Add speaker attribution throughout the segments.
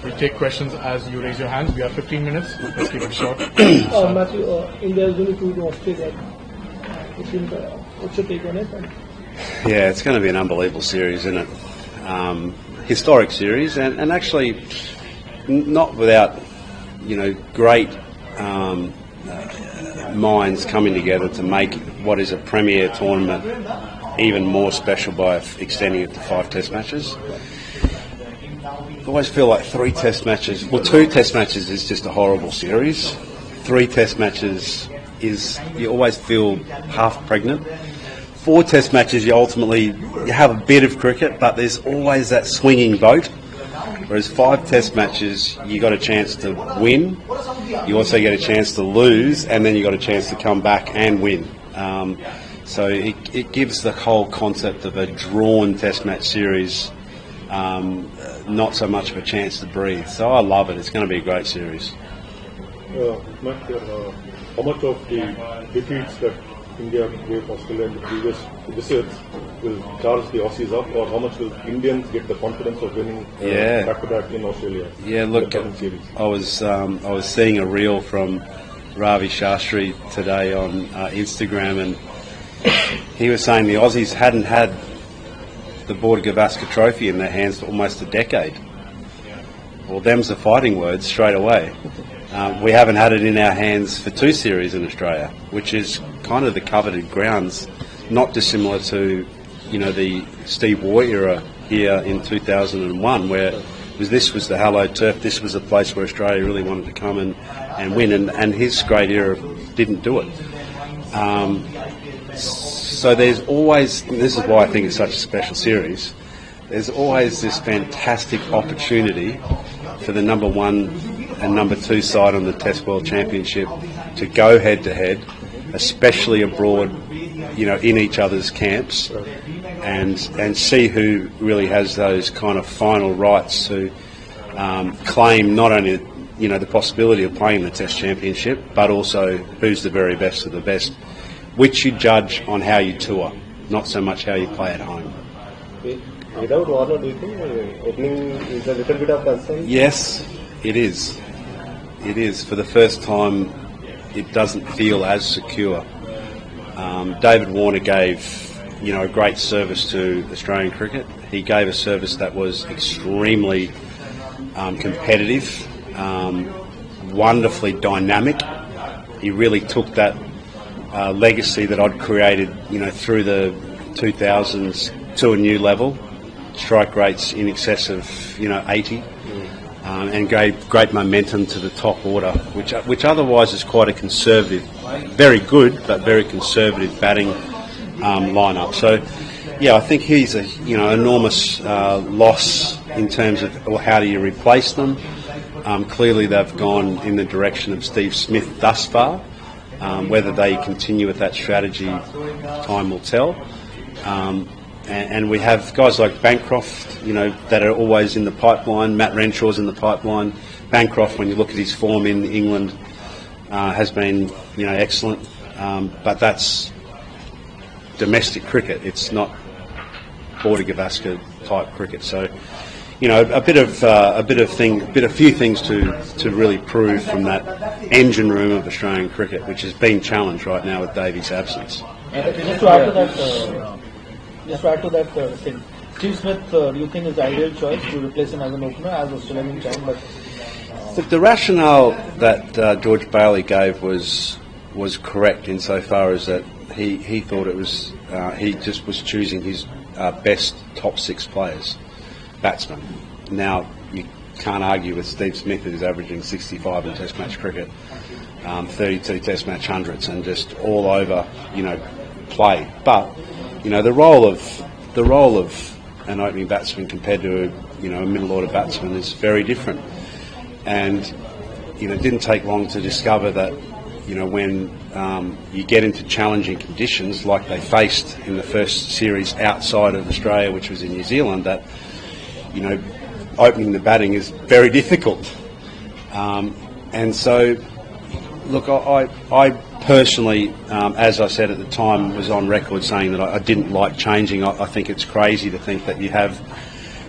Speaker 1: We take questions as you raise your hand. We have 15 minutes. Let's keep it short.
Speaker 2: Matthew, India is going to Australia. What's your take on it?
Speaker 3: Yeah, it's going to be an unbelievable series, isn't it? Historic series, and actually not without, great minds coming together to make what is a premier tournament even more special by extending it to 5 test matches. I always feel like 2 test matches is just a horrible series. 3 test matches is, you always feel half pregnant. 4 test matches, you have a bit of cricket, but there's always that swinging vote. Whereas 5 test matches, you got a chance to win, you also get a chance to lose, and then you got a chance to come back and win. So it gives the whole concept of a drawn test match series not so much of a chance to breathe. So I love it. It's going to be a great series.
Speaker 4: Matt, how much of the defeats that India gave Australia in the previous visits will charge the Aussies up, or how much will Indians get the confidence of winning back-to-back in Australia?
Speaker 3: Yeah, look, I was seeing a reel from Ravi Shastri today on Instagram, and he was saying the Aussies hadn't had the Border-Gavaskar Trophy in their hands for almost a decade. Well, them's the fighting words straight away. We haven't had it in our hands for 2 series in Australia, which is kind of the coveted grounds, not dissimilar to, the Steve Waugh era here in 2001, where this was the hallowed turf. This was a place where Australia really wanted to come and win, and his great era didn't do it. So there's always, and this is why I think it's such a special series, there's always this fantastic opportunity for the number 1 and number 2 side on the Test World Championship to go head to head, especially abroad, in each other's camps, and see who really has those kind of final rights to claim not only the possibility of playing the Test Championship, but also who's the very best of the best, which you judge on how you tour, not so much how you play at home.
Speaker 4: Without Warner, do you think opening is a little bit of concern?
Speaker 3: Yes, it is. It is. For the first time, it doesn't feel as secure. David Warner gave, a great service to Australian cricket. He gave a service that was extremely competitive, wonderfully dynamic. He really took that legacy that I'd created, through the 2000s to a new level. Strike rates in excess of, 80. And gave great momentum to the top order, which otherwise is quite a conservative, very good but very conservative batting lineup. So, I think he's a enormous loss in terms of how do you replace them. Clearly, they've gone in the direction of Steve Smith thus far. Whether they continue with that strategy, time will tell. And we have guys like Bancroft, that are always in the pipeline. Matt Renshaw's in the pipeline. Bancroft, when you look at his form in England, has been, excellent. But that's domestic cricket. It's not Border-Gavaskar type cricket. So, a few things to really prove from that engine room of Australian cricket, which is being challenged right now with Davies' absence.
Speaker 2: Just to add to that, thing, Steve Smith, do you think is the ideal choice to replace him as an opener, as Australian champ?
Speaker 3: Look, the rationale that George Bailey gave was correct insofar as that he thought it was he just was choosing his best top 6 players, batsmen. Now you can't argue with Steve Smith, who's averaging 65 in Test match cricket, 32 Test match hundreds, and just all over play. But the role of an opening batsman compared to a middle order batsman is very different. And it didn't take long to discover that when you get into challenging conditions like they faced in the first series outside of Australia, which was in New Zealand, that opening the batting is very difficult. And so, look, I personally, as I said at the time, was on record saying that I didn't like changing. I think it's crazy to think that you have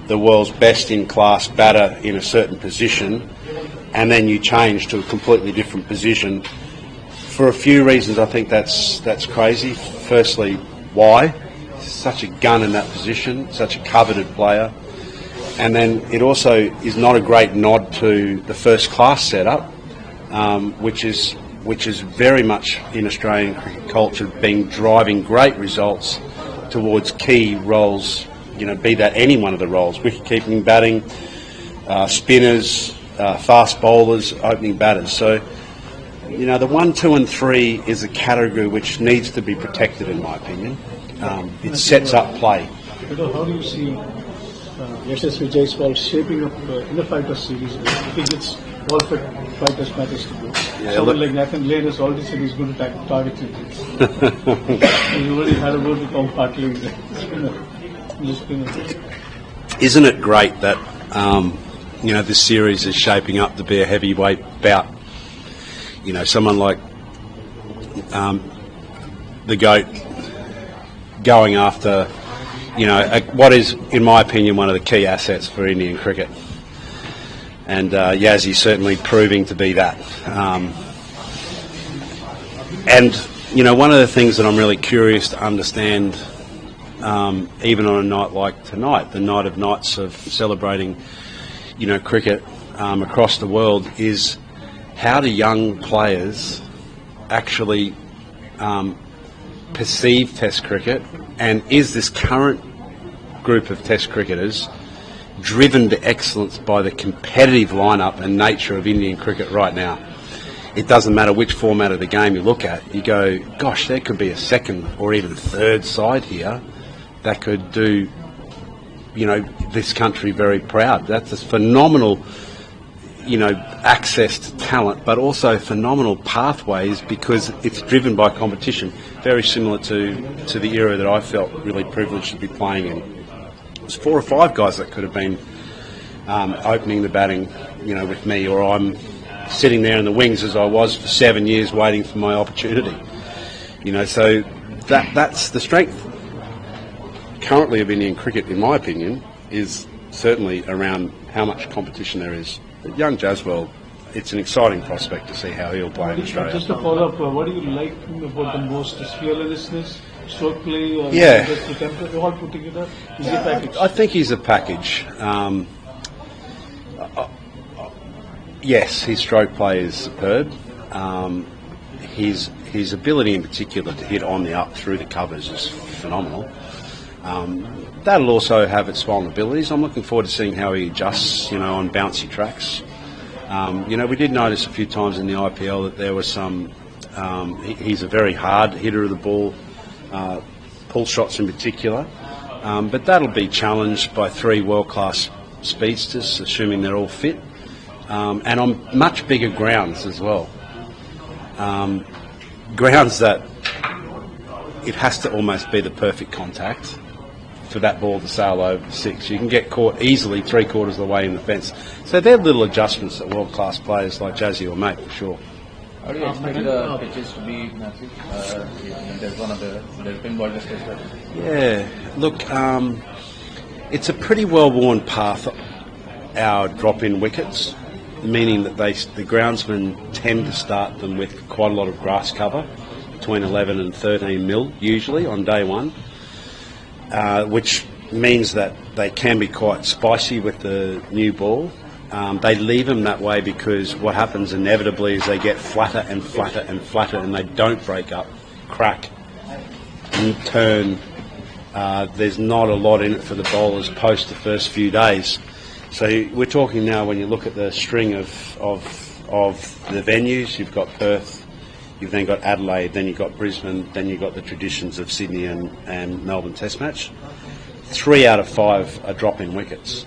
Speaker 3: the world's best in class batter in a certain position, and then you change to a completely different position. For a few reasons, I think that's crazy. Firstly, why? Such a gun in that position, such a coveted player. And then it also is not a great nod to the first class setup, which is very much in Australian cricket culture been driving great results towards key roles, be that any one of the roles, wicket-keeping, batting, spinners, fast bowlers, opening batters. So, the 1, 2 and 3 is a category which needs to be protected, in my opinion. It sets up play.
Speaker 5: How do you see Yashasvi Jaiswal shaping up in the fighters series? I think it's all fit fighters matches to go. Someone like Nathan Lane has already said he's going to target him. He already had a word with Tom Hartley.
Speaker 3: Isn't it great that this series is shaping up to be a heavyweight bout? Someone like the GOAT going after, what is, in my opinion, one of the key assets for Indian cricket. And Yazzie certainly proving to be that. And one of the things that I'm really curious to understand, even on a night like tonight, the night of nights of celebrating, cricket across the world, is how do young players actually perceive Test cricket, and is this current group of Test cricketers driven to excellence by the competitive lineup and nature of Indian cricket right now? It doesn't matter which format of the game you look at. You go, gosh, there could be a second or even third side here that could do, this country very proud. That's a phenomenal, access to talent, but also phenomenal pathways because it's driven by competition. Very similar to the era that I felt really privileged to be playing in. There's 4 or 5 guys that could have been opening the batting, with me, or I'm sitting there in the wings as I was for 7 years waiting for my opportunity. So that's the strength currently of Indian cricket, in my opinion, is certainly around how much competition there is. But young Jaiswal, it's an exciting prospect to see how he'll play in Australia.
Speaker 5: Just to follow up, what do you like about the most? Is fearlessness, stroke play, or
Speaker 3: yeah,
Speaker 5: just the tempo, all put together? Is he a package?
Speaker 3: I think he's a package. Yes, his stroke play is superb. His ability in particular to hit on the up through the covers is phenomenal. That'll also have its vulnerabilities. I'm looking forward to seeing how he adjusts, on bouncy tracks. We did notice a few times in the IPL that there was some. He's a very hard hitter of the ball, pull shots in particular. But that'll be challenged by 3 world-class speedsters, assuming they're all fit, and on much bigger grounds as well. Grounds that it has to almost be the perfect contact for that ball to sail over 6. You can get caught easily 3/4 of the way in the fence. So they're little adjustments that world-class players like Jazzy will make, for sure.
Speaker 2: How do you expect the pitches to be, Matthew? There's one of the pinball discussion.
Speaker 3: Yeah, look, it's a pretty well-worn path, our drop-in wickets, meaning that the groundsmen tend to start them with quite a lot of grass cover, between 11 and 13 mil usually on day one, which means that they can be quite spicy with the new ball. They leave them that way because what happens inevitably is they get flatter and flatter and flatter, and they don't break up, crack, and turn. There's not a lot in it for the bowlers post the first few days. So we're talking now, when you look at the string of the venues, you've got Perth, you've then got Adelaide, then you've got Brisbane, then you've got the traditions of Sydney and Melbourne Test match. 3 out of 5 are drop-in wickets.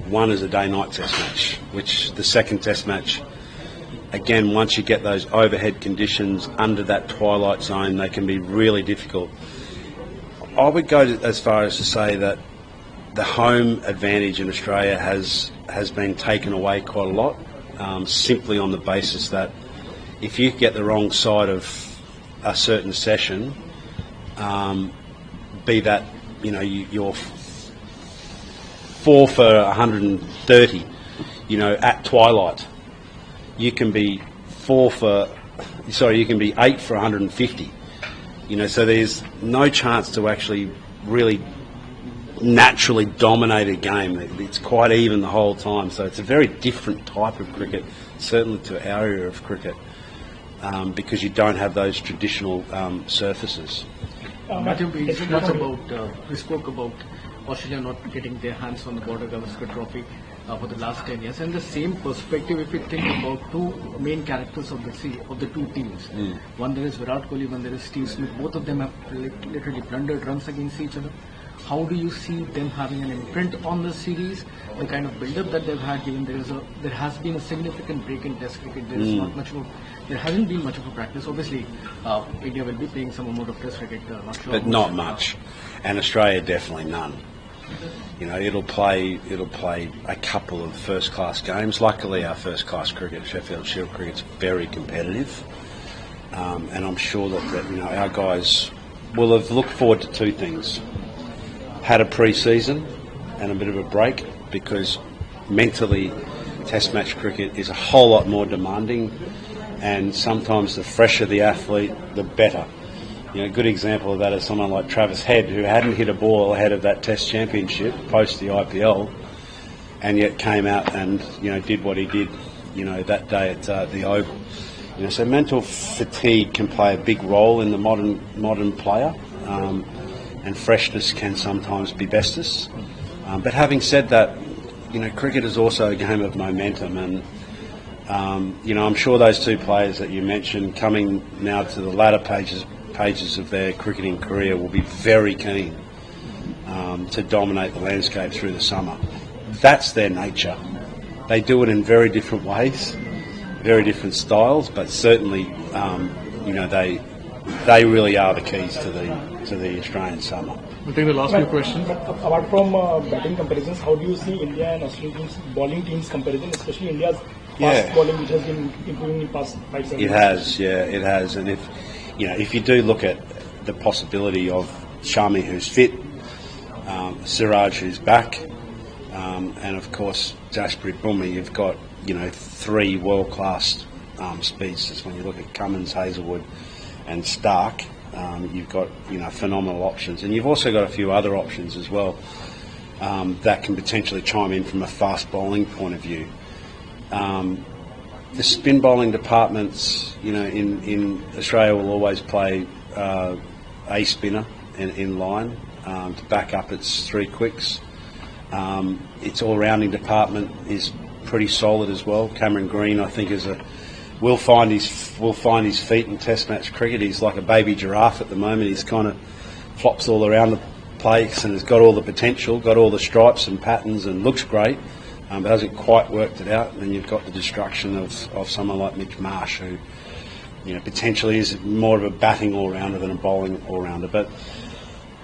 Speaker 3: 1 is a day-night Test match, which the second Test match, again, once you get those overhead conditions under that twilight zone, they can be really difficult. I would go as far as to say that the home advantage in Australia has been taken away quite a lot, simply on the basis that if you get the wrong side of a certain session, be that you're 4 for 130, you know, at twilight. You can be 8 for 150. You know, so there's no chance to actually really naturally dominate a game. It's quite even the whole time. So it's a very different type of cricket, certainly to our era of cricket, because you don't have those traditional surfaces.
Speaker 6: Matthew, we spoke about Australia not getting their hands on the Border-Gavaskar Trophy for the last 10 years. And the same perspective, if we think about two main characters of the two teams. One there is Virat Kohli, one there is Steve Smith. Both of them have literally plundered runs against each other. How do you see them having an imprint on the series? The kind of build-up that they've had, given there has been a significant break in Test cricket. There hasn't been much of a practice. Obviously, India will be playing some amount of Test cricket. Not sure,
Speaker 3: but not much, and Australia definitely none. You know, it'll play a couple of first-class games. Luckily, our first-class cricket, Sheffield Shield cricket's very competitive, and I'm sure that you know our guys will have looked forward to two things: had a pre-season and a bit of a break, because mentally, Test match cricket is a whole lot more demanding, and sometimes the fresher the athlete, the better. You know, a good example of that is someone like Travis Head, who hadn't hit a ball ahead of that Test Championship post the IPL, and yet came out and did what he did, that day at the Oval. So mental fatigue can play a big role in the modern player, and freshness can sometimes be bestest. But having said that, cricket is also a game of momentum, and I'm sure those two players that you mentioned, coming now to the latter pages of their cricketing career, will be very keen to dominate the landscape through the summer. That's their nature. They do it in very different ways, very different styles, but certainly, they really are the keys to the Australian summer.
Speaker 1: We'll take the last few questions.
Speaker 2: But apart from batting comparisons, how do you see India and Australian teams, bowling teams comparison, especially India's fast bowling, which has been improving in the past 5-7 years?
Speaker 3: It has. And if you do look at the possibility of Shami, who's fit, Siraj, who's back, and of course Jasprit Bumrah, you've got three world-class speedsters. When you look at Cummins, Hazelwood, and Stark, you've got phenomenal options, and you've also got a few other options as well that can potentially chime in from a fast bowling point of view. The spin bowling departments, in Australia will always play a spinner in line to back up its three quicks. Its all-rounding department is pretty solid as well. Cameron Green, I think, will find his feet in Test match cricket. He's like a baby giraffe at the moment. He's kind of flops all around the place and has got all the potential, got all the stripes and patterns, and looks great. But hasn't quite worked it out. And then you've got the destruction of someone like Mitch Marsh, who potentially is more of a batting all-rounder than a bowling all-rounder. But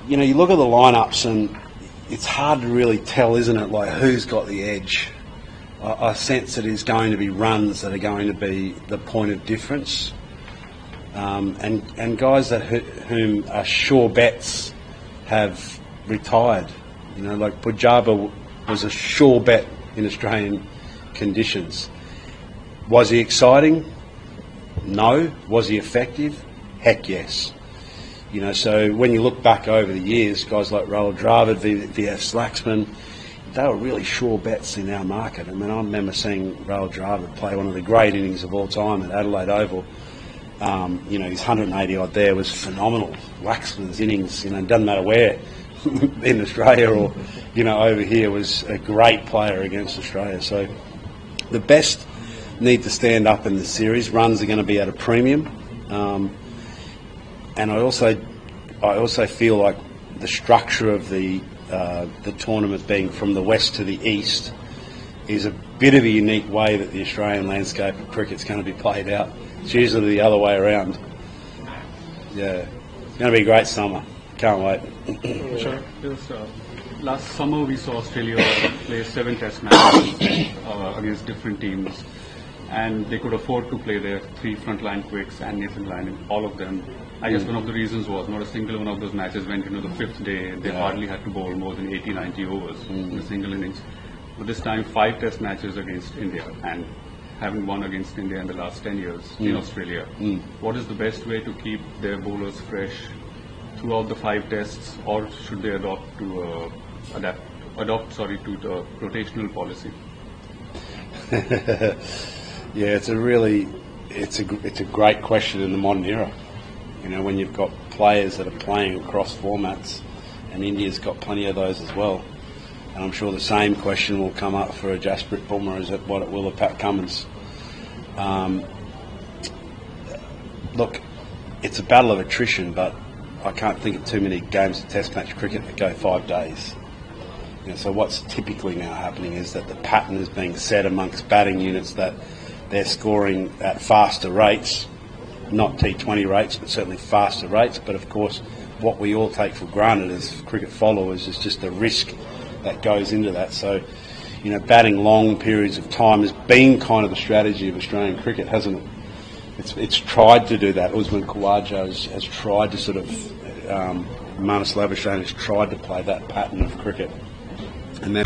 Speaker 3: you look at the lineups, and it's hard to really tell, isn't it? Like, who's got the edge? I sense it is going to be runs that are going to be the point of difference, and guys whom are sure bets have retired. Like Pujaba was a sure bet in Australian conditions. Was he exciting? No. Was he effective? Heck yes. So when you look back over the years, guys like Rahul Dravid, V.F. Slaxman, they were really sure bets in our market. I mean, I remember seeing Rahul Dravid play one of the great innings of all time at Adelaide Oval. His 180 odd there was phenomenal. Waxman's innings, it doesn't matter where, in Australia or, over here, was a great player against Australia. So the best need to stand up in the series. Runs are going to be at a premium. And I also feel like the structure of the tournament being from the west to the east is a bit of a unique way that the Australian landscape of cricket's going to be played out. It's usually the other way around. Yeah, it's going to be a great summer. Can't wait.
Speaker 7: Sure. Last summer we saw Australia play 7 Test matches against different teams. and they could afford to play their 3 frontline quicks and Nathan Lyon, and all of them. I guess one of the reasons was not a single one of those matches went into the 5th day. They hardly had to bowl more than 80, 90 overs in a single innings. But this time, 5 test matches against India, and having won against India in the last 10 years in Australia. What is the best way to keep their bowlers fresh throughout the 5 tests, or should they adopt to the rotational policy?
Speaker 3: Yeah, it's a great question in the modern era. You know, when you've got players that are playing across formats, and India's got plenty of those as well. And I'm sure the same question will come up for a Jasprit Bumrah as what it will of Pat Cummins. Look, it's a battle of attrition, but I can't think of too many games of Test match cricket that go 5 days. You know, so what's typically now happening is that the pattern is being set amongst batting units that they're scoring at faster rates, not T20 rates, but certainly faster rates. But of course, what we all take for granted as cricket followers is just the risk that goes into that. So, you know, batting long periods of time has been kind of the strategy of Australian cricket, hasn't it? It's tried to do that. Usman Khawaja has tried to sort of, Marnus Labuschagne has tried to play that pattern of cricket. And then